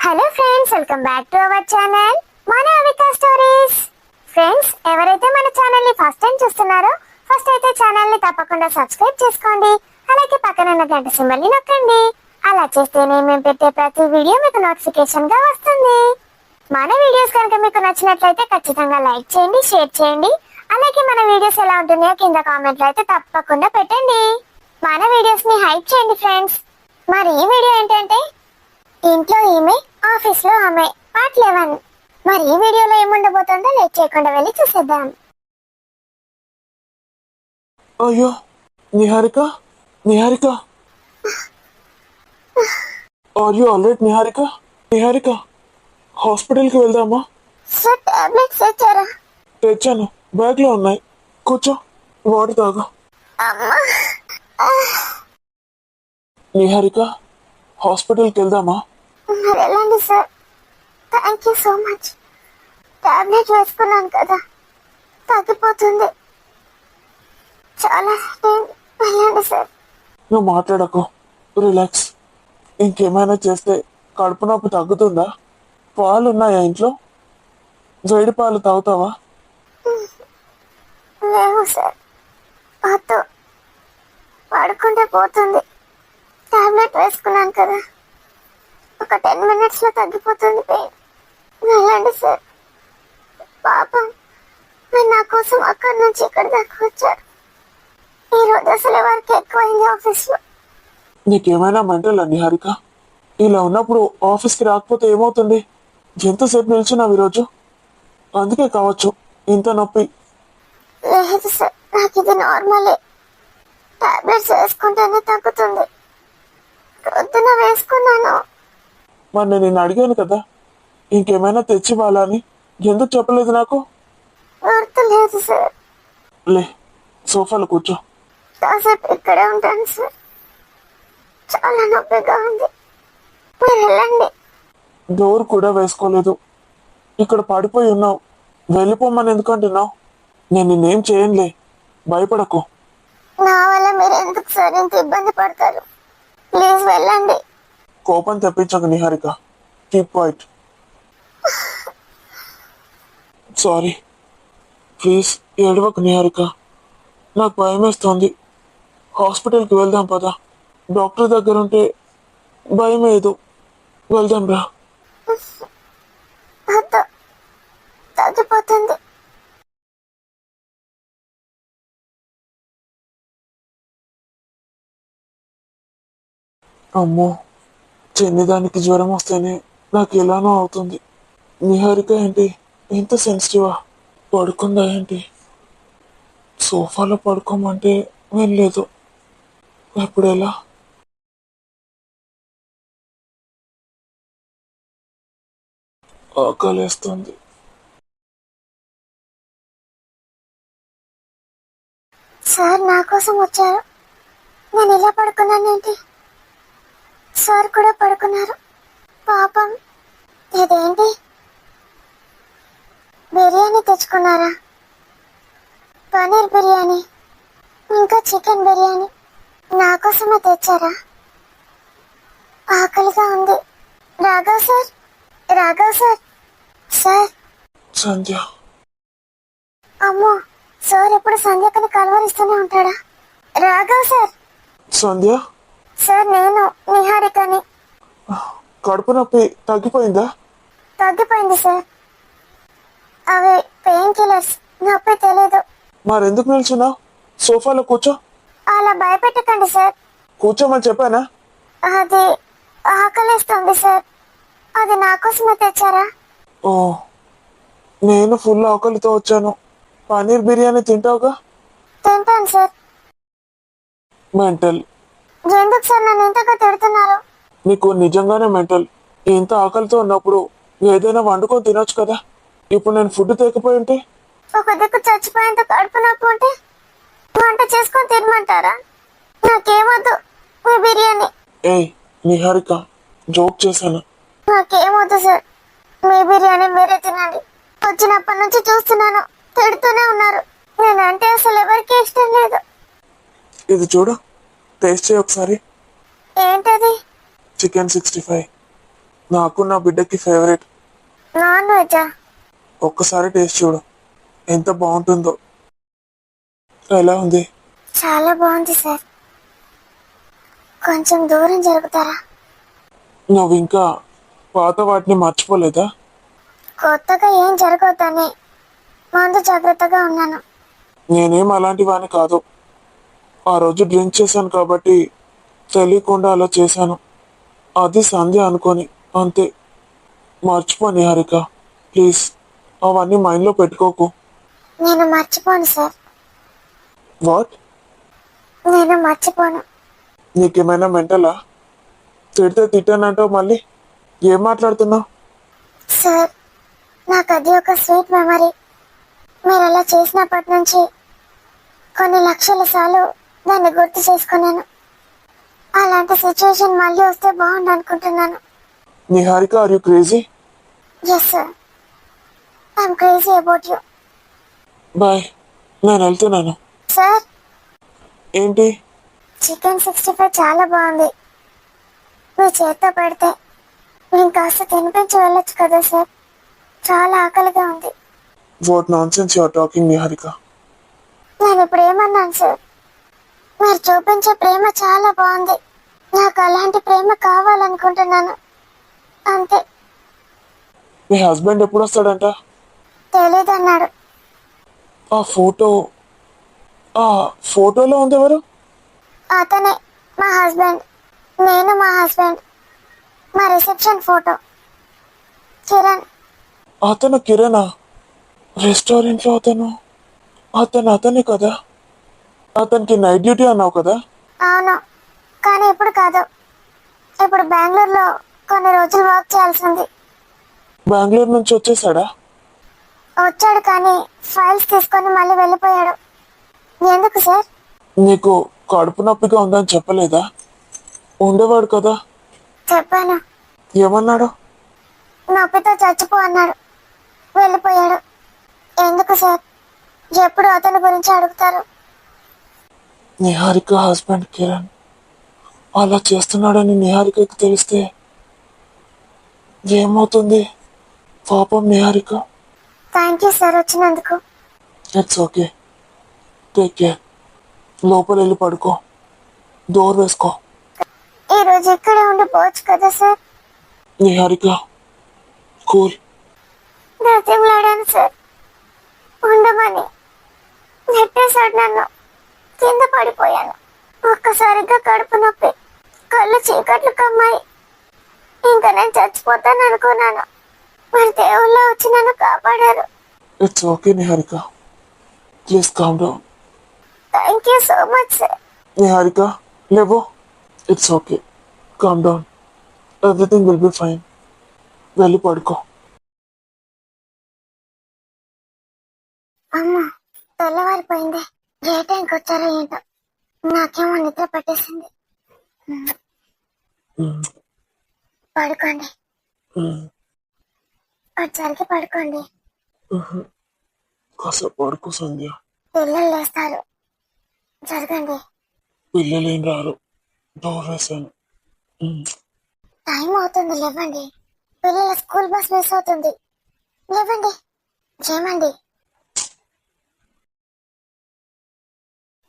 Hello friends, welcome back to our channel మన Avika stories. Friends, ఎవరైతే మన ఛానల్ ని ఫస్ట్ టైం చూస్తున్నారో ఫస్ట్ అయితే ఛానల్ ని తప్పకుండా సబ్స్క్రైబ్ చేసుకోండి. అలాగే పక్కన ఉన్న గంట సింబల్ ని నొక్కండి. అలా చేస్తేనే మేము పెట్టే ప్రతి వీడియో మీకు నోటిఫికేషన్ గా వస్తుంది. మన వీడియోస్ కనుక మీకు నచ్చినట్లయితే ఖచ్చితంగా లైక్ చేయండి, షేర్ చేయండి. అలాగే మన వీడియోస్ ఎలా ఉంటున్నాయో కింద కామెంట్లు అయితే తప్పకుండా పెట్టండి. మన వీడియోస్ ని హైప్ చేయండి ఫ్రెండ్స్. మరి ఈ వీడియో ఏంటంటే ఇంట్లో ఈమె ఆఫీస్ లో ఆమె పార్ట్ 11. మరి ఈ వీడియోలో ఏముండబోతుందో లేట్ చేయకుండా వెళ్ళి చూసేద్దాం. అయ్యో, Niharika Niharika are you alright? Niharika హాస్పిటల్కి వెళ్దామా? సార్, టాబ్లెట్స్ తెచ్చారా? తెచ్చాను, బ్యాగ్ లో ఉన్నాయి. కూర్చో, వాటర్ తాగా. అమ్మా. నిహారిక, హాస్పిటల్కి వెళ్దామా? వెళ్ళండి sir, thank you so much. Tablet వేసుకున్నాను కదా, తగ్గిపోతుంది. చాలా వెళ్ళండి సార్. నువ్వు మాట్లాడకు, రిలాక్స్. ఇంకేమైనా చేస్తే కడుపు నొప్పి తగ్గుతుందా? పాలు ఉన్నాయా ఇంట్లో? వేడి పాలు తాగుతావా? లేవు సార్, వద్దు. పడుకుంటే పోతుంది. టాబ్లెట్ వేసుకున్నాను కదా, ఒక 10 minutes లో తగ్గిపోతుంది పెయిన్. వెళ్ళండి సార్. పాపం, మీరు నా కోసం అక్కడి నుంచి ఇక్కడ దాకా వచ్చారు. ఈ రోజు అసలు వర్క్ ఎక్కువైంది ఆఫీస్లో. నీకేమైనా మెంటల్ నిహారిక? ఇలా ఉన్నప్పుడు ఆఫీస్కి రాకపోతే ఏమవుతుంది? ఎంతసేపు నిల్చున్నావు ఈరోజు? అందుకే కావచ్చు ఇంత నొప్పి. లేదు సార్, నాకు ఇది నార్మలే. టాబ్లెట్స్ వేసుకుంటేనే తగ్గుతుంది. పొద్దున వేసుకున్నాను. మరి నేను నిన్ను అడిగాను కదా ఇంకేమైనా తెచ్చి వాళ్ళని, ఎందుకు చెప్పలేదు నాకు? గుర్తు లేదు సార్. లే, సోఫాలో కూర్చో. కాసేపు ఇక్కడే ఉంటాను సార్, చాలా నొప్పిగా ఉంది. మీరు వెళ్ళండి. డోర్ కూడా వేసుకోలేదు, ఇక్కడ పడిపోయి ఉన్నావు. వెళ్ళిపోమని ఎందుకంటున్నావు? నేను నిన్నేం చేయనులే, భయపడకు. నా వల్ల మీరు ఎందుకు సార్ ఇంత ఇబ్బంది పడతారు? ప్లీజ్ వెళ్ళండి. కోపం తెప్పించకు Niharika, keep quiet. Sorry, please ఏడవకు నిహారిక. నాకు భయం వేస్తోంది. హాస్పిటల్కి వెళ్దాం పదా. డాక్టర్ దగ్గర ఉంటే భయం ఏదో. వెళ్దాం రా. వద్దు, తగ్గిపోతుంది. అమ్మో, చిన్నదానికి జ్వరం వస్తేనే నాకు ఎలానో అవుతుంది. నిహారిక ఏంటి ఇంత సెన్సిటివా? పడుకుందా ఏంటి? సోఫాలో పడుకోమంటే వెళ్ళలేదు. ఇప్పుడు ఎలా? ఆకలేస్తుంది. సార్ నా కోసం వచ్చారు, నేను ఇలా పడుకున్నానేంటి? సార్ కూడా పడుకున్నారు. పాపం. ఇదేంటి, బిర్యానీ తెచ్చుకున్నారా? పనీర్ బిర్యానీ, ఇంకా చికెన్ బిర్యానీ నా కోసమే తెచ్చారా? ఆకలిగా ఉంది. Raghav sir, Raghav sir. Sir. Sandhya. అమ్మో, సార్ ఎప్పుడు సంధ్యకని కలవరిస్తూనే ఉంటాడా? రాఘవ్ సార్. సంధ్య. సార్, నేను నిహారికని. కడుపు నొప్పి తగ్గిపోయిందా? తగ్గిపోయింది సార్. అవి పెయిన్ కిల్లర్స్, నొప్పి తెలీదు. మరెందుకు నిల్చున్నావు? సోఫాలో కూర్చో. అలా భయపెట్టకండి సార్. కూర్చోమని చెప్పానా? అది ఆకలిస్తుంది సార్. అది నా కోసమే తెచ్చారా? ఓ, నేను ఫుల్ ఆకలితో వచ్చాను. పనీర్ బిర్యానీ తింటావుగా? తింటాను సార్. మెంటల్. ఎందుకు సార్ నన్ను ఇంతగా తిడుతున్నారు? నీకు నిజంగానే మెంటల్. ఇంత ఆకలితో ఉన్నప్పుడు ఏదైనా వండుకొని తినొచ్చు కదా. ఇప్పుడు నేను ఫుడ్ తేకపోయి ఉంటే? ఒక దిక్కు చచ్చిపోయేంత కడుపు నొప్పి ఉంటే వంట చేసుకొని తినమంటారా? నాకేమొద్దు మీ బిర్యానీ. ఏయ్ నిహారిక, జోక్ చేశాను. నాకేమొద్దు సార్, మీ బిర్యానీ మీరే తినండి. వచ్చినప్పటి నుంచి చూస్తున్నాను, తిడుతూనే ఉన్నారు. నేనంటే అసలు ఎవరికి ఇష్టం లేదు. ఇది చూడు, టేస్ట్ చేయి ఒకసారి. ఏంటది? చికెన్ 65. నాకు నా బిడ్డకి ఫేవరెట్. నాన్ వెజా? ఒక్కసారి టేస్ట్ చూడు, ఎంత బాగుంటుందో. ఎలా ఉంది? చాలా బాగుంది సార్. కొంచెం దూరం జరుగుతారా? నువ్వు ఇంకా పాత వాటిని మర్చిపోలేదా? కొత్తగా ఏం జరగొద్దని ముందు జాగ్రత్తగా ఉన్నాను. నేనేం అలాంటి వాడిని కాదు. ఆ రోజు డ్రింక్ చేశాను కాబట్టి తెలియకుండా అలా చేశాను. అది సంధ్య అనుకొని అంతే. మర్చిపో నిహారిక, ప్లీజ్. అవన్నీ మైండ్లో పెట్టుకోకు. నేను మర్చిపోను సార్. వాట్? నేను మర్చిపోను. నీకేమైనా మెంటలా? తిడితే తిట్టానంటావు, మళ్ళీ ఏం మాట్లాడుతున్నావు? సార్, నాకు అది ఒక స్వీట్ మెమరీ. మీరు అలా చేసినప్పటి నుంచి కొన్ని లక్షల సార్లు దాన్ని గుర్తు చేసుకున్నాను. అలాంటి సిచ్యువేషన్ మళ్ళీ వస్తే బాగుండు అనుకుంటున్నాను. Niharika, are you crazy? Yes sir, I'm crazy about you. Bye, నేను వెళ్తున్నాను. సార్, ఏంటి? చికెన్ 65 చాలా బాగుంది. మీ చేత్తో పెడితే నేను కాస్త తినిపించి వెళ్ళొచ్చు కదా సార్. చాలా ఆకలిగా ఉంది. What nonsense you are talking Niharika? నేను ఇప్పుడు ఏమన్నాను సార్? మీరు చూపించే ప్రేమ చాలా బాగుంది. నాకు అలాంటి ప్రేమ కావాలనుకుంటున్నాను, అంతే. మీ హస్బెండ్ ఎప్పుడు వస్తాడంట? తెలీదన్నాడు. ఆ ఫోటోలో ఉంది ఎవరు? అతనే మా హస్బెండ్. నేను మా హస్బెండ్. మా రిసెప్షన్ ఫోటో కిరణ్. అతను కిరణా? రెస్టారెంట్లో అతనే కదా? అతనికి నైట్ డ్యూటీ అన్నావు కదా? అవును, కానీ ఇప్పుడు కాదు. ఇప్పుడు బెంగళూరులో కొన్ని రోజులు వర్క్ చేయాల్సింది. బెంగళూరు నుంచి వచ్చేసాడా? వచ్చాడు, కానీ ఫైల్స్ తీసుకొని మళ్ళీ వెళ్ళిపోయాడు. ఎందుకు సార్? నీకు కడుపు నొప్పిగా ఉందని చెప్పలేదా? ఉండేవాడు కదా? చెప్పాను. ఏమన్నాడు? నొప్పితో చచ్చిపో అన్నాడు. వెళ్ళిపోయాడు. ఎందుకు సార్ ఎప్పుడు అతని గురించి అడుగుతారు? నిహారిక హస్బెండ్ కిరణ్ అలా చేస్తున్నాడని నిహారికకి తెలిస్తే ఏమవుతుంది? పాపం నిహారిక. థ్యాంక్ యూ సార్ వచ్చినందుకు. It's okay, take care. లోపల వెళ్ళి పడుకో, డోర్ వేసుకో. ఈ రోజు ఇక్కడే ఉండిపోవచ్చు కదా సార్? నిహారిక, కూల్. బ్రతిమలాడాను సార్ ఉండమని. నెట్టేశాడు నన్ను. కింద పడిపోయాను. ఒక్కసారిగా కడుపు నొప్పి, కళ్ళు చీకట్లు కమ్మాయి. ఇంకా నేను చచ్చిపోతాను అనుకున్నాను. మరి దేవుళ్ళ వచ్చి నన్ను కాపాడారు. It's okay Niharika, please calm down. Thank you so much sir. Niharika, లేవో. It's okay, calm down. Everything will be fine. వెళ్ళి పడుకో. అమ్మ, తెల్లవారిపోయింది. ఏ టైంకి వచ్చారో ఏంటో. నాకేమో నిద్ర పట్టేసింది. పడుకోండి, వచ్చరికి పడుకోండి. కాసేపు పడుకో సంధ్య. పిల్లలు లేస్తారు. జరగండి. పిల్లలేం రారు, డోర్ వేసాను. టైం అవుతుంది, లేవండి. పిల్లల స్కూల్ బస్ మిస్ అవుతుంది. లేవండి, చేయమండి.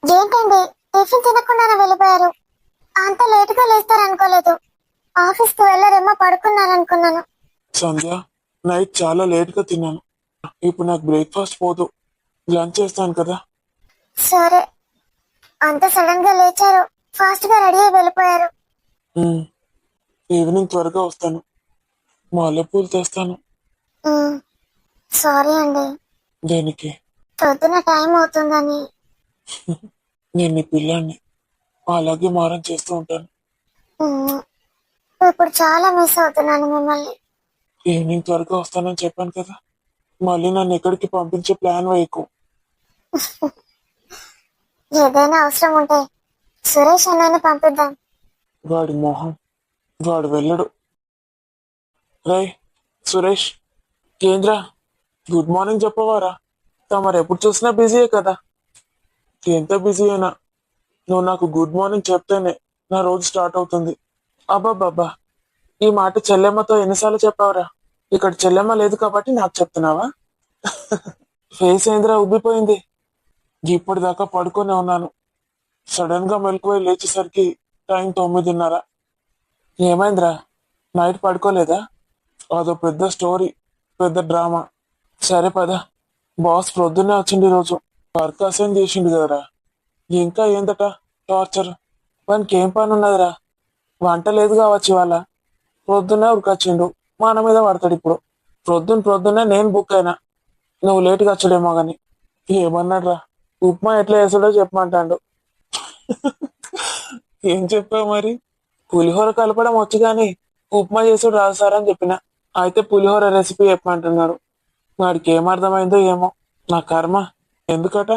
ఏంటండి, టిఫిన్ తినకుండానే వెళ్ళిపోయారు? అంత లేటుగా లేస్తారనుకోలేదు. ఆఫీస్కి వెళ్ళరేమో పడుకున్నారనుకున్నాను. సంధ్య, నైట్ చాలా లేట్గా తిన్నాను. ఇప్పుడు నాకు బ్రేక్ఫాస్ట్ పోదు, లంచ్ చేస్తాను కదా. సరే, అంత సడన్ గా లేచారు, ఫాస్ట్ గా రెడీ అయి వెళ్ళిపోయారు. ఈవినింగ్ త్వరగా వస్తాను, మల్లెపూలు తెస్తాను. సారీ అండి. దేనికి? పొద్దున టైం అవుతుందని. నేను నీ పిల్లాన్ని, అలాగే మారం చేస్తూ ఉంటాను. ఇప్పుడు చాలా మిస్ అవుతున్నాను మిమ్మల్ని. ఈవినింగ్ త్వరగా వస్తానని చెప్పాను కదా, మళ్ళీ నన్ను ఎక్కడికి పంపించే ప్లాన్ వేయకు. ఏదైనా అవసరం ఉంటే సురేష్ అన్నని పంపిద్దాం. వాడి మొహం, వాడు వెళ్ళడు. రై సురేష్, కేంద్ర, గుడ్ మార్నింగ్ చెప్పవారా? తమరు ఎప్పుడు చూసినా బిజీయే కదా. ఎంత బిజీ అయినా నువ్వు నాకు గుడ్ మార్నింగ్ చెప్తేనే నా రోజు స్టార్ట్ అవుతుంది. అబ్బాబ్బా, ఈ మాట చెల్లెమ్మతో ఎన్నిసార్లు చెప్పావురా? ఇక్కడ చెల్లెమ్మ లేదు కాబట్టి నాకు చెప్తున్నావా? ఫేస్ ఏందిరా ఉబ్బిపోయింది. ఇప్పటిదాకా పడుకొని ఉన్నాను. సడన్ గా మెలకువై లేచేసరికి టైం 9:30. ఏమైందిరా? నైట్ పడుకోలేదా? అదో పెద్ద స్టోరీ, పెద్ద డ్రామా. సరే పద, బాస్ ప్రొద్దున్నే వచ్చింది ఈరోజు. వర్క్ అసైన్ చేసిండు కదరా. ఇంకా ఏందట టార్చర్? వానికి ఏం పని ఉన్నదిరా? వంట లేదు కావచ్చు ఇవాళ. ప్రొద్దున్నే ఉరికొచ్చిండు, మన మీద పడతాడు ఇప్పుడు. ప్రొద్దున్నే నేను బుక్ అయినా, నువ్వు లేటుగా వచ్చాడేమో గాని. ఏమన్నాడు రా? ఉప్మా ఎట్లా వేసాడో చెప్పమంటాడు. ఏం చెప్పావు మరి? పులిహోర కలపడం వచ్చు గాని ఉప్మా చేసుడు రాదు సార్ అని చెప్పిన. అయితే పులిహోర రెసిపీ చెప్పమంటున్నాడు. వాడికి ఏం అర్థమైందో ఏమో. నా కర్మ. ఎందుకట?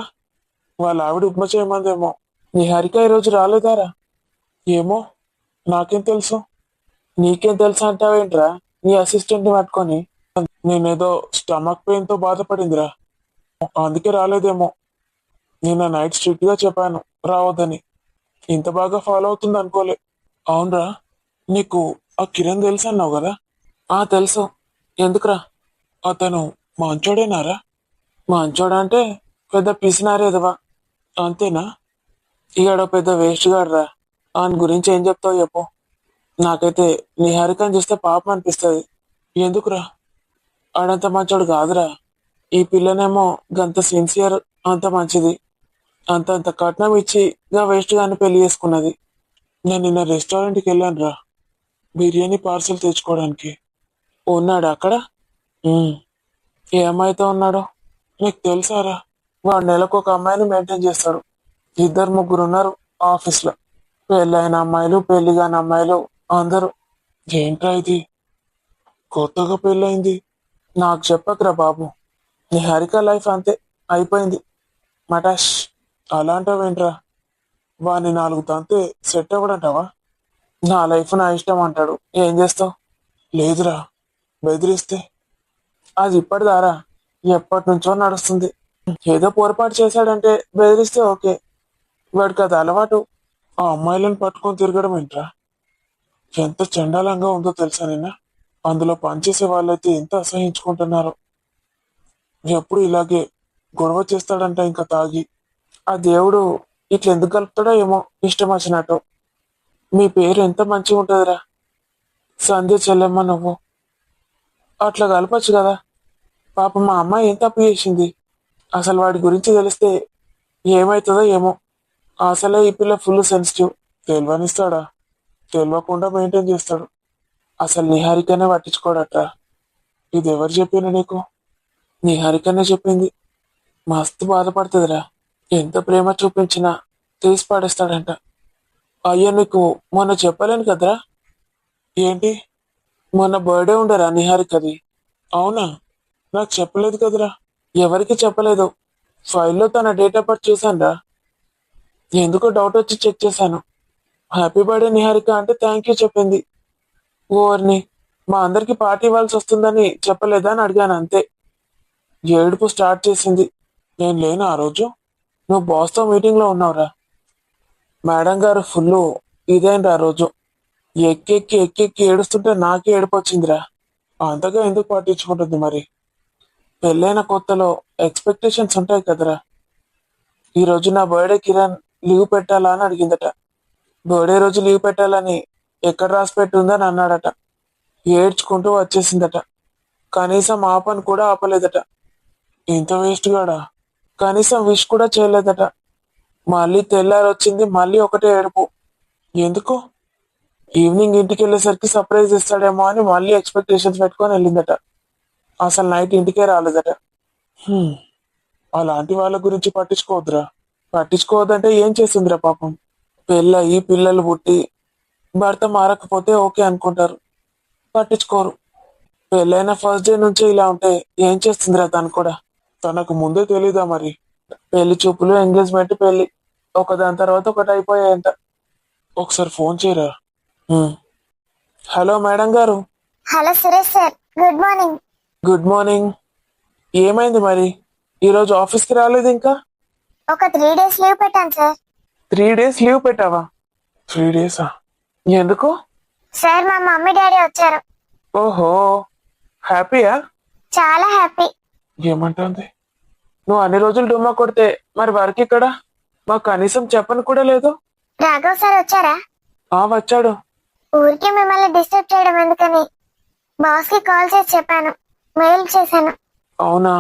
వాళ్ళ ఆవిడ ఉప్మా చేయమందేమో. నీ హరిక ఈరోజు రాలేదారా? ఏమో, నాకేం తెలుసు. నీకేం తెలుసు అంటావేంట్రా నీ అసిస్టెంట్ ని పట్టుకొని? నేనేదో స్టమక్ పెయిన్ తో బాధపడిందిరా, అందుకే రాలేదేమో. నిన్న నైట్ స్ట్రిక్ట్ గా చెప్పాను రావద్దని. ఇంత బాగా ఫాలో అవుతుంది అనుకోలే. అవునరా, నీకు ఆ కిరణ్ తెలుసు అన్నావు కదా? తెలుసు. ఎందుకురా? అతను మంచోడేనారా? మంచోడంటే పెద్ద పిసినారేదవా అంతేనా? ఈడ పెద్ద వేస్ట్ గాడురా. ఆయన గురించి ఏం చెప్తావు చెప్పు. నాకైతే నిహారికని చూస్తే పాపం అనిపిస్తుంది. ఎందుకురా? ఆడంత మంచోడు కాదురా. ఈ పిల్లనేమో గంత సిన్సియర్, అంత మంచిది, అంత కట్నం ఇచ్చి గా వేస్ట్ గాని పెళ్లి చేసుకున్నది. నేను నిన్న రెస్టారెంట్కి వెళ్ళాను రా, బిర్యానీ పార్సల్ తెచ్చుకోవడానికి. ఉన్నాడు అక్కడ? ఉమ్, ఏ అమ్మాయితో ఉన్నాడో నీకు తెలుసారా? వాడు నెలకు ఒక అమ్మాయిని మెయింటైన్ చేస్తాడు. 2-3 ఉన్నారు ఆఫీస్ లో. పెళ్ళైన అమ్మాయిలు, పెళ్లి కాని అమ్మాయిలు అందరూ. ఏంట్రా ఇది? కొత్తగా పెళ్ళైంది. నాకు చెప్పకురా బాబు. నీ హరిక లైఫ్ అంతే అయిపోయింది. మటాష్. అలాంటివేంట్రా? వాడిని 4 తంతే సెట్ అవ్వడంటావా? నా లైఫ్ నా ఇష్టం అంటాడు. ఏం చేస్తావు? లేదురా, బెదిరిస్తే. అది ఇప్పటిదారా, ఎప్పటి నుంచో నడుస్తుంది. ఏదో పొరపాటు చేశాడంటే బెదిరిస్తే ఓకే. వాడికి అది అలవాటు. ఆ అమ్మాయిలను పట్టుకొని తిరగడం ఏంట్రా? ఎంత చండాలంగా ఉందో తెలుసా నిన్న? అందులో పనిచేసే వాళ్ళైతే ఎంత అసహించుకుంటున్నారో. ఎప్పుడు ఇలాగే గొడవ చేస్తాడంట ఇంకా తాగి. ఆ దేవుడు ఇట్లా ఎందుకు కలుపుతాడో ఏమో ఇష్టం వచ్చినట్టు. మీ పేరు ఎంత మంచిగా ఉంటుందిరా, సంధ్య చెల్లెమ్మ నువ్వు. అట్లా కలపచ్చు కదా. పాపం మా అమ్మాయి ఏం తప్పు చేసింది? అసలు వాడి గురించి తెలిస్తే ఏమవుతుందో ఏమో. అసలే ఈ పిల్ల ఫుల్ సెన్సిటివ్. తెలివనిస్తాడా? తెలియకుండా మెయింటైన్ చేస్తాడు. అసలు నిహారికనే పట్టించుకోడట. ఇది ఎవరు చెప్పిన నీకు? నిహారికనే చెప్పింది. మస్తు బాధపడుతుందిరా. ఎంత ప్రేమ చూపించినా తీసి పడేస్తాడంట. అయ్యో, నీకు మొన్న చెప్పలేను కదరా? ఏంటి? మొన్న బర్త్డే ఉండరా నిహారికది? అవునా? నాకు చెప్పలేదు కదరా. ఎవరికి చెప్పలేదు. ఫైల్లో తన డేట్ ఆఫ్ బర్త్ చూసానురా. ఎందుకో డౌట్ వచ్చి చెక్ చేశాను. హ్యాపీ బర్త్డే నిహారిక అంటే థ్యాంక్ యూ చెప్పింది. ఓర్ని, మా అందరికి పార్టీ ఇవ్వాల్సి వస్తుందని చెప్పలేదా అని అడిగాను అంతే. ఏడుపు స్టార్ట్ చేసింది. నేను లేను ఆ రోజు. నువ్వు బాస్తో మీటింగ్ లో ఉన్నావురా. మేడం గారు ఫుల్ ఇదేంటి ఆ రోజు. ఎక్కెక్కి ఏడుస్తుంటే నాకే ఏడుపు వచ్చిందిరా. అంతగా ఎందుకు పట్టించుకుంటుంది మరి? పెళ్ళైన కొత్తలో ఎక్స్పెక్టేషన్స్ ఉంటాయి కదరా. ఈ రోజు నా బర్త్డే కిరణ్ లీవ్ పెట్టాలా అని అడిగిందట. బర్త్డే రోజు లీవ్ పెట్టాలని ఎక్కడ రాసి పెట్టుందని అన్నాడట. ఏడ్చుకుంటూ వచ్చేసిందట. కనీసం ఆ పని కూడా ఆపలేదట. ఇంత వేస్ట్ గాడా? కనీసం విష్ కూడా చేయలేదట. మళ్ళీ తెల్లారి వచ్చింది, మళ్ళీ ఒకటే ఏడుపు. ఎందుకు? ఈవినింగ్ ఇంటికి వెళ్ళేసరికి సర్ప్రైజ్ ఇస్తాడేమో అని మళ్ళీ ఎక్స్పెక్టేషన్స్ పెట్టుకొని వెళ్ళిందట. అసలు నైట్ ఇంటికే రాలేదట. హ్మ్, అలాంటి వాళ్ళ గురించి పట్టించుకోవద్దురా. పట్టించుకోవద్దంటే ఏం చేస్తుందిరా పాపం. పెళ్ళయి పిల్లలు పుట్టి భర్త మారకపోతే ఓకే అనుకుంటారు, పట్టించుకోరు. పెళ్ళైన ఫస్ట్ డే నుంచే ఇలా ఉంటే ఏం చేస్తుందిరా తను కూడా? తనకు ముందే తెలీదా మరి? పెళ్లి చూపులు, ఎంగేజ్మెంట్, పెళ్లి ఒకదాని తర్వాత ఒకటి అయిపోయాయంట. ఒకసారి ఫోన్ చేయరా. హలో మేడం గారు. Hello Suresh sir, good morning. Good morning. ఏమైంది మరి? ఈరోజు ఆఫీస్కి రాలేదు ఇంకా? ఒక 3 days లీవ్ పెట్టాను సార్. 3 days లీవ్ పెట్టావా? 3 days ఎందుకు? సార్ మా మమ్మీ డాడీ వచ్చారు. ఓహో, హ్యాపీయా? చాలా హ్యాపీ. ఏమంటుంది? నువ్వు అన్ని రోజులు డుమ్మా కొడితే మరి వర్క్ ఇక్కడ మాకు కనీసం చెప్పను కూడా లేదు. రాఘవ్ సార్ వచ్చారా? వచ్చాడు. ఊరికే మిమ్మల్ని డిస్టర్బ్ చేయడం ఎందుకని బాస్ కి కాల్ చేసి చెప్పాను, మెయిల్ చేశాను. అవునా?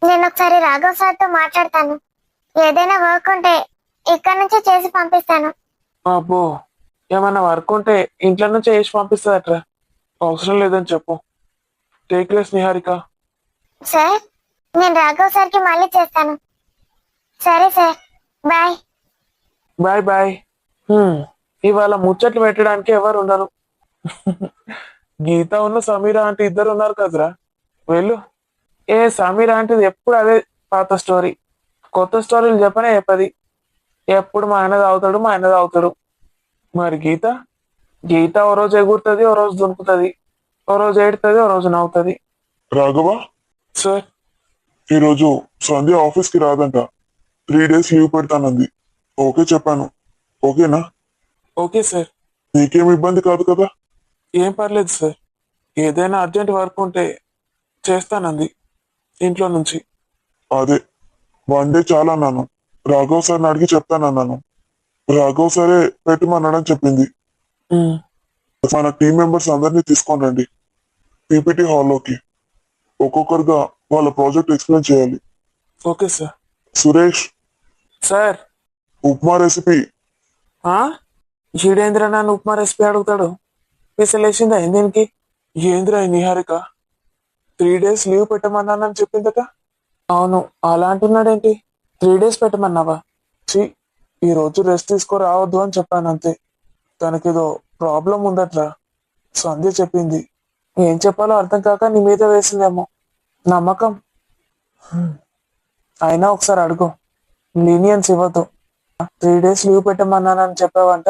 నేను ఒకసారి రాఘవ్ సార్ తో మాట్లాడతాను. ఏదైనా వర్క్ ఉంటే ఇక్కడ నుంచి చేసి పంపిస్తాను. అబ్బో, ఏమన్నా వర్క్ ఉంటే ఇంట్లో నుంచి వేసి పంపిస్తుందట్రా. అవసరం లేదని చెప్పు. Take less Niharika. సార్ నేను రాఘవ్ సార్ కి మళ్ళీ చేస్తాను. సరే సార్, బాయ్. Bye bye. ఇవాళ ముచ్చట్లు పెట్టడానికి ఎవరు ఉండరు. గీత ఉన్న సమీరా అంటే ఇద్దరు ఉన్నారు కదరా. వెళ్ళు. సమీరా అంటే ఎప్పుడు అదే పాత స్టోరీ, కొత్త స్టోరీలు చెప్పనే చెప్పది. ఎప్పుడు మా ఆయన తాగుతాడు, మా ఆయన తాగుతాడు. మరి గీత గీత ఓ రోజు ఎగురుతుంది, ఓ రోజు దునుకుతుంది, ఓ రోజు ఏడుతుంది, ఓ రోజు నవ్వుతుంది. రాఘవ, సార్, ఈరోజు సంధ్య ఆఫీస్కి రాదంట. 3 days లీవ్ పెడతానంది. ఓకే చెప్పాను. ఓకేనా? Okay sir. నీకేం ఇబ్బంది కాదు కదా? ఏం పర్లేదు సార్. ఏదైనా అర్జెంట్ వర్క్ ఉంటే చేస్తానంది ఇంట్లో నుంచి. అదే 1 day చాలా అన్నాను. రాఘవ్ సార్ని అడిగి చెప్తానన్నాను. రాఘవ్ సరే పెట్టమన్నాడని చెప్పింది. ఉమ్, మన టీం మెంబర్స్ అందరినీ తీసుకొని రండి పీపీటీ హాల్లోకి. ఒక్కొక్కరుగా వాళ్ళ ప్రాజెక్ట్ ఎక్స్ప్లెయిన్ చేయాలి. Okay sir. Suresh, sir, upma recipe. ఈడేంద్ర నన్ను ఉప్మా రెసిపీ అడుగుతాడు? పిసలేసిందా దీనికి? ఏంద్ర ఈ నిహారిక 3 days లీవ్ పెట్టమన్నానని చెప్పిందట. అవును, అలా అంటున్నాడేంటి? 3 days పెట్టమన్నావా? ఈ రోజు రెస్ట్ తీసుకో రావద్దు అని చెప్పాను అంతే. తనకేదో ప్రాబ్లం ఉందట్రా, సంధ్య చెప్పింది. ఏం చెప్పాలో అర్థం కాక నీ మీద వేసిందేమో నమ్మకం. అయినా ఒకసారి అడుగు, లీనియన్స్ ఇవ్వద్దు. 3 days లీవ్ పెట్టమన్నానని చెప్పావంట,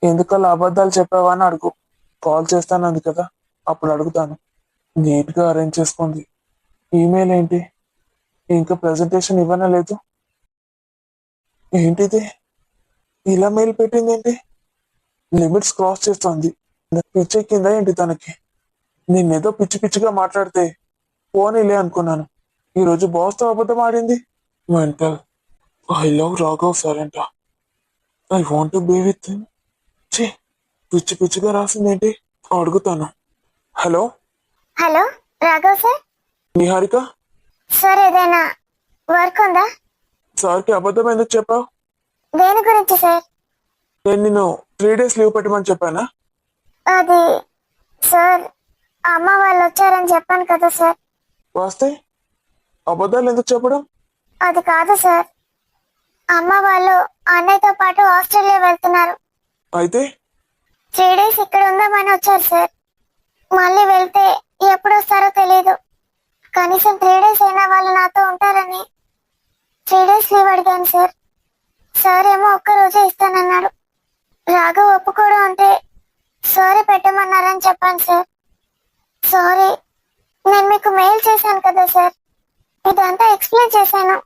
ఎందుకలా అబద్ధాలు చెప్పావా అని అడుగు. కాల్ చేస్తానంది కదా, అప్పుడు అడుగుతాను. నీట్ గా అరేంజ్ చేసుకుంది. ఈమెయిల్ ఏంటి? ఇంకా ప్రెజెంటేషన్ ఇవ్వనే లేదు. ఏంటిది, ఇలా మెయిల్ పెట్టింది ఏంటి? లిమిట్స్ క్రాస్ చేస్తోంది. పిచ్చి కింద ఏంటి తనకి? నేనేదో పిచ్చి పిచ్చిగా మాట్లాడితే పోనీలే అనుకున్నాను. ఈరోజు బాస్తో అబద్ధం ఆడింది. Mental. I love Raghav sir అంట. I want to be with him. పిచ్చి పిచ్చిగా రాసింది ఏంటి? అడుగుతాను. Hello hello Raghav sir. Niharika, sir ఏదైనా వర్క్ ఉందా? సార్కి అబద్ధం ఎందుకు చెప్పావు? దేని గురించి సార్? నేను నిన్ను 3 days లీవ్ పెట్టమని చెప్పానా? అది సార్, అమ్మ వాళ్ళు వచ్చారని చెప్పాను కదా సార్. వస్తే అబద్ధాలు ఎందుకు చెప్పడం? అది కాదు సార్, అమ్మ వాళ్ళు అన్నయ్యతో పాటు ఆస్ట్రేలియా వెళ్తున్నారు. అయితే 3 days ఇక్కడ ఉందామని వచ్చారు సార్. మళ్ళీ వెళ్తే ఎప్పుడు వస్తారో తెలియదు. కనీసం 3 days అయినా వాళ్ళు నాతో ఉంటారని 3 days లీవ్ అడిగాను సార్. సార్ ఏమో ఒక్కరోజే ఇస్తానన్నాడు. రాఘవ్ ఒప్పుకోవడం అంటే సారీ పెట్టమన్నారని చెప్పాను సార్. సారీ, నేను మీకు మెయిల్ చేశాను కదా సార్, ఇదంతా ఎక్స్ప్లెయిన్ చేశాను.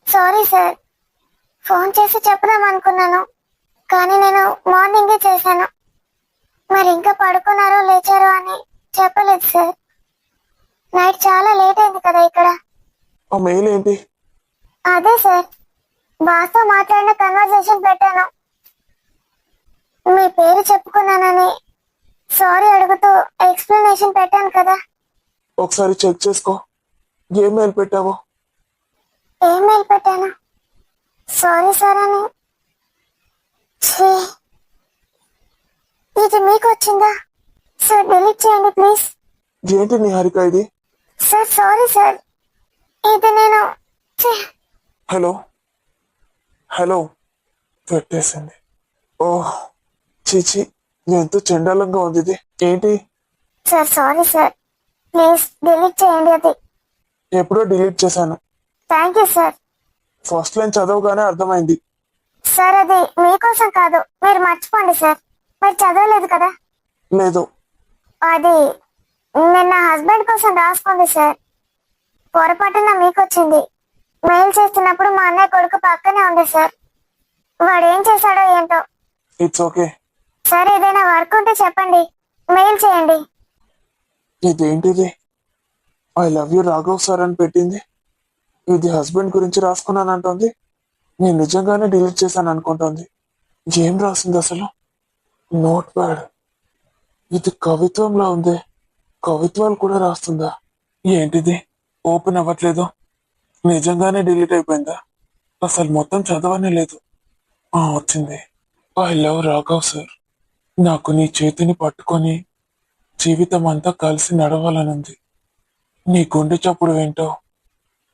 సారీ సార్, ఫోన్ చేసి చెప్దాం అనుకున్నాను, కానీ నేను మార్నింగే చేశాను. మరి ఇంకా పడుకున్నారో లేచారో అని చెప్పలేదు సార్. నైట్ చాలా లేట్ అయింది కదా ఇక్కడ. ఆ మెయిల్ ఏంటి? అదే సార్, బాస్తో మాట్లాడిన కన్వర్సేషన్ పెట్టాను. మీ పేరు చెప్పుకున్నానని సారీ అడుగుతూ ఎక్స్ప్లెనేషన్ పెట్టాను కదా. ఒకసారి చెక్ చేసుకో. ఏ మెయిల్ పెట్టావో? ఈమెయిల్ పెట్టాను. సారీ సార్ అని. ఛీ, ఇది మీకు వచ్చిందా సార్? డిలీట్ చేయండి ప్లీజ్. ఏంటి నిహారిక ఇది? సార్ సారీ సార్, ఇది నేను. ఛీ. హలో హలో, పెట్టేసింది. ఓహ్ చీచి, ఎంతో చండాలంగా ఉంది ఇది. ఏంటి? Sir sorry sir, please delete చేయండి అది. ఎప్పుడో డిలీట్ చేశాను. Thank you sir. First line చదవగానే అర్థమైంది. సార్ అది మీకోసం కాదు, మీరు మర్చిపోండి సార్. మీరు చదవలేదు కదా. లేదు. అది నేను నా హస్బెండ్ కోసం రాసుకుంది సార్. పొరపాటున మీకు వచ్చింది. మెయిల్ చేస్తున్నప్పుడు మా అన్నయ్య కొడుకు పక్కనే ఉంది సార్. వాడు ఏం చేశాడో ఏంటో. It's okay. సార్ ఏదైనా వర్క్ ఉంటే చెప్పండి, మెయిల్ చేయండి. ఇదేంటిది? I love you Raghav sir అని పెట్టింది. ఇది హస్బెండ్ గురించి రాసుకున్నానంటుంది. నేను నిజంగానే డిలీట్ చేశాను అనుకుంటుంది. ఏం రాసింది అసలు? Note pad. ఇది కవిత్వంలా ఉంది. కవిత్వాలు కూడా రాస్తుందా? ఏంటిది? ఓపెన్ అవ్వట్లేదు. నిజంగానే డిలీట్ అయిపోయిందా? అసలు మొత్తం చదవనే లేదు. వచ్చింది. I love Raghav sir. నాకు నీ చేతిని పట్టుకొని జీవితం అంతా కలిసి నడవాలనుంది. నీ గుండె చప్పుడు ఏంటో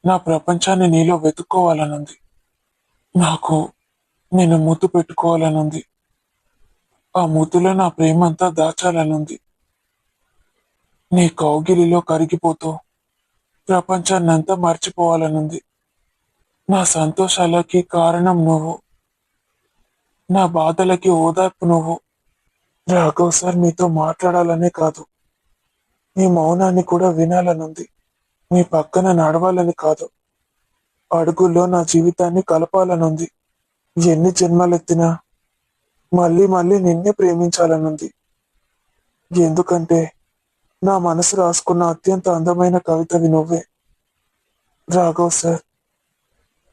నా ప్రపంచాన్ని నీలో వెతుక్కోవాలనుంది. నాకు నేను ముద్దు పెట్టుకోవాలనుంది. ఆ ముద్దులో నా ప్రేమంతా దాచాలనుంది. నీ కౌగిలిలో కరిగిపోతూ ప్రపంచాన్నంతా మర్చిపోవాలనుంది. నా సంతోషాలకి కారణం నువ్వు, నా బాధలకి ఓదార్పు నువ్వు. రాఘవ్ సార్ మీతో మాట్లాడాలనే కాదు, మీ మౌనాన్ని కూడా వినాలనుంది. మీ పక్కన నడవాలని కాదు, అడుగుల్లో నా జీవితాన్ని కలపాలనుంది. ఎన్ని జన్మలెత్తినా మళ్ళీ మళ్ళీ నిన్నే ప్రేమించాలనుంది. ఎందుకంటే నా మనసు రాసుకున్న అత్యంత అందమైన కవితవి నువ్వే. Raghav sir,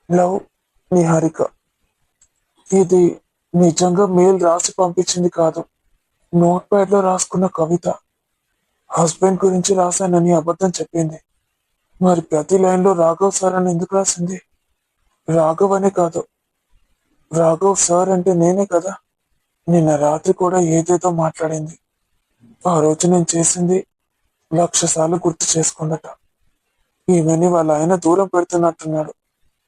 love, Niharika. ఇది నిజంగా మెయిల్ రాసి పంపించింది కాదు, నోట్ ప్యాడ్ లో రాసుకున్న కవిత. హస్బెండ్ గురించి రాశానని అబద్ధం చెప్పింది. మరి ప్రతి లైన్ లో రాఘవ్ సార్ అని ఎందుకు రాసింది? రాఘవ్ అనే కాదు, రాఘవ్ సార్ అంటే నేనే కదా. నిన్న రాత్రి కూడా ఏదేదో మాట్లాడింది. ఆ రోజు నేను చేసింది 1,00,000 సార్లు గుర్తు చేసుకుందట. ఈమెని వాళ్ళ ఆయన దూరం పెడుతున్నట్టున్నాడు.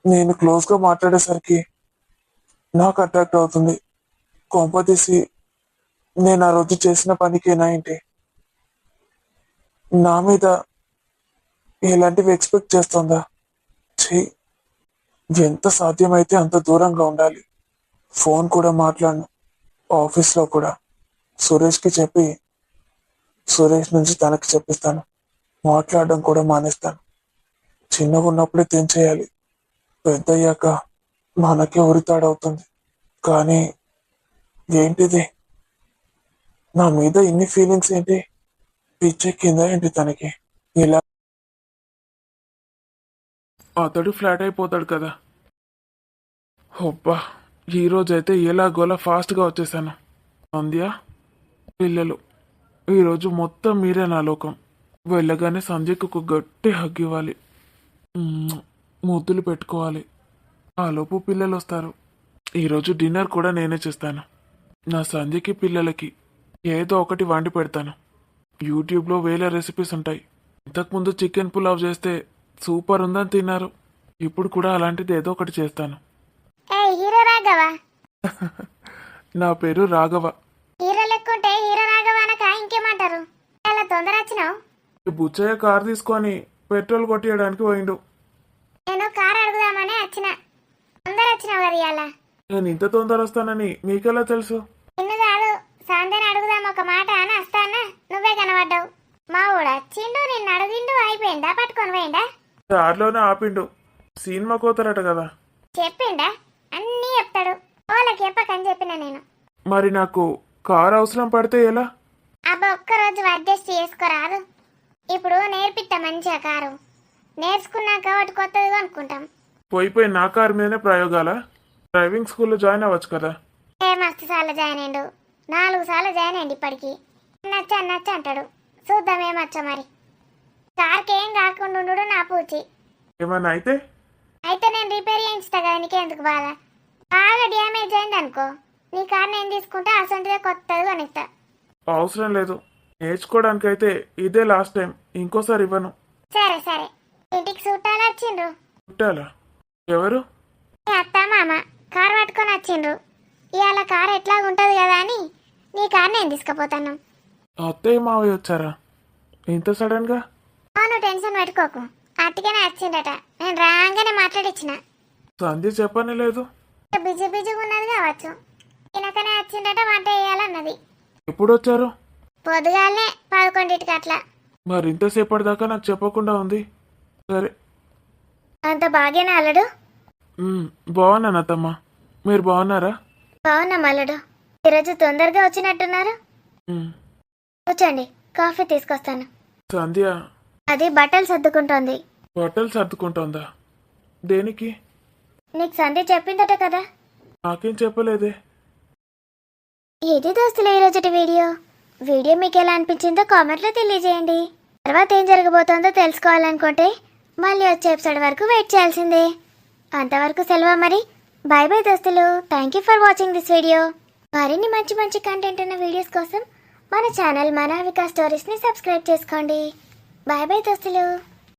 నేను క్లోజ్ గా మాట్లాడేసరికి నాకు అట్రాక్ట్ అవుతుంది. కొంపదీసి నేను ఆ రోజు చేసిన పనికేనా ఏంటి? నా మీద ఇలాంటివి ఎక్స్పెక్ట్ చేస్తుందా? ఛీ, ఎంత సాధ్యమైతే అంత దూరంగా ఉండాలి. ఫోన్ కూడా మాట్లాడను. ఆఫీస్లో కూడా సురేష్కి చెప్పి సురేష్ నుంచి తనకి చెప్పిస్తాను. మాట్లాడడం కూడా మానేస్తాను. చిన్నగా ఉన్నప్పుడే తెంచేయాలి. పెద్దయ్యాక మనకే ఉరితాడవుతుంది. కానీ ఏంటిది? నా మీద ఇన్ని ఫీలింగ్స్ ఏంటి? పిచ్చెక్కిందా ఏంటి తనకి? ఇలా అతడు ఫ్లాట్ అయిపోతాడు కదా. అబ్బా, ఈరోజైతే ఎలాగోలా ఫాస్ట్గా వచ్చేసాను. సంధ్య, పిల్లలు, ఈరోజు మొత్తం మీరే నా లోకం. వెళ్ళగానే సంధ్యకు ఒక గట్టి హగ్ ఇవ్వాలి. ముద్దులు పెట్టుకోవాలి. ఆలోపు పిల్లలు వస్తారు. ఈరోజు డిన్నర్ కూడా నేనే చేస్తాను. నా సంధ్యకి పిల్లలకి ఏదో ఒకటి వండి పెడతాను. యూట్యూబ్లో వేల రెసిపీస్ ఉంటాయి. ఇంతకుముందు చికెన్ పులావ్ చేస్తే సూపర్ ఉందని తిన్నారు. ఇప్పుడు కూడా అలాంటిది ఏదో ఒకటి చేస్తాను. ఏ హీరో రాఘవ, నా పేరు రాఘవ. హీరో లెక్కుంటే హీరో రాఘవ అనక ఇంకేమంటారు? అలా తొందర వచ్చినావు. బుచ్చయ్య కారు తీసుకొని పెట్రోల్ కొట్టియడానికి పోయిండు. నేను కారు అడుగుదామని వచ్చిన. తొందర వచ్చినావు కదా ఇవాళ. నేను ఇంత తొందర వస్తానని మీకెలా తెలుసు? నిన్ను కాదు, సంధ్యని అడుగుదాం ఒక మాట అని వస్తానా, నువ్వే కనబడ్డావు. మా ఊడా చిండు నిన్ను అడిగిండు, అయిపోయిందా? పట్టుకొని పోయిందా? దారిలోనే ఆపిండు. సినిమా కోతారట కదా. చెప్పిండా? అన్నీ చెప్తాడు. వాళ్ళకి చెప్పకని చెప్పిన నేను. మరి నాకు కారు అవసరం పడితే ఎలా? అబ్బా, ఒక్కరోజు అడ్జస్ట్ చేసుకోరాదు. ఇప్పుడు నేర్పిస్తా మంచిగా కారు. నేర్చుకున్నాక ఒకటి కొత్తది కొనుక్కుంటాం. పోయిపోయి నా కారు మీదనే ప్రయోగాలా? డ్రైవింగ్ స్కూల్లో జాయిన్ అవ్వచ్చు కదా. మస్తు సార్లు జాయిన్ అయ్యిండు, 4 సార్లు జాయిన్ అయ్యింది ఇప్పటికి. నచ్చ అంటాడు. చూద్దాం ఏమచ్చా మరి. కార్కి ఏం కాకుండా ఉండు నా పూచి. ఏమన్నా అయితే నేను రిపేర్ చేయించుతా కదా, నీకెందుకు బాధ? బాగా డ్యామేజ్ అయింది అనుకో, నీ కార్ నేను తీసుకుంటా, అసొంటిదే కొత్తది కొనిస్తా. అవసరం లేదు. నేర్చుకోవడానికి అయితే ఇదే లాస్ట్ టైం. ఇంకోసారి ఇవ్వను. సరే, ఇంటికి చుట్టాలు వచ్చిండ్రు. చుట్టాలా? ఎవరు? మీ అత్త మామ కార్ పట్టుకొని వచ్చిండ్రు. ఇవాళ కార్ ఎట్లా ఉంటది కదా అని నీ కార్ నేను తీసుకుపోతాను. అత్తయ్య మావయ్య వచ్చారా ఇంత సడన్ గా? నువ్వు టెన్షన్ పెట్టుకోకు, అట్టుగానే వచ్చిండట. నేను రాగానే మాట్లాడిచ్చిన. సంధ్య చెప్పనే లేదు. బిజీగా ఉన్నది కావచ్చు. తినకనే వచ్చిండట, వంట వేయాలన్నది. ఎప్పుడు వచ్చారు? పొద్దుగాలనే 11ంటికి అట్లా. మరి ఇంతసేపటి దాకా నాకు చెప్పకుండా ఉంది. సరే. అంత బాగేనా అల్లుడు? బాగున్నాను అత్తమ్మ. మీరు బాగున్నారా? బాగున్నా అల్లుడు. ఈరోజు తొందరగా వచ్చినట్టున్నారు. ఉమ్, కూర్చోండి, కాఫీ తీసుకొస్తాను. సంధ్య అది బట్టలు సర్దుకుంటోంది. బట్టలు సర్దుకుంటోందా? దేనికి? నీకు సంధ్య చెప్పిందట కదా. నాకేం చెప్పలేదే. ఇది దోస్తులు ఈరోజుటి వీడియో. వీడియో మీకు ఎలా అనిపించిందో కామెంట్లో తెలియజేయండి. తర్వాత ఏం జరగబోతోందో తెలుసుకోవాలనుకుంటే మళ్ళీ వచ్చే ఎపిసోడ్ వరకు వెయిట్ చేయాల్సిందే. అంతవరకు సెలవు మరి. బాయ్ బాయ్ దోస్తులు. Thank you for watching this video. మరిన్ని మంచి మంచి కంటెంట్ ఉన్న వీడియోస్ కోసం మన ఛానల్ మన అవికా స్టోరీస్ని సబ్స్క్రైబ్ చేసుకోండి. బాయ్ బాయ్ దోస్తులు.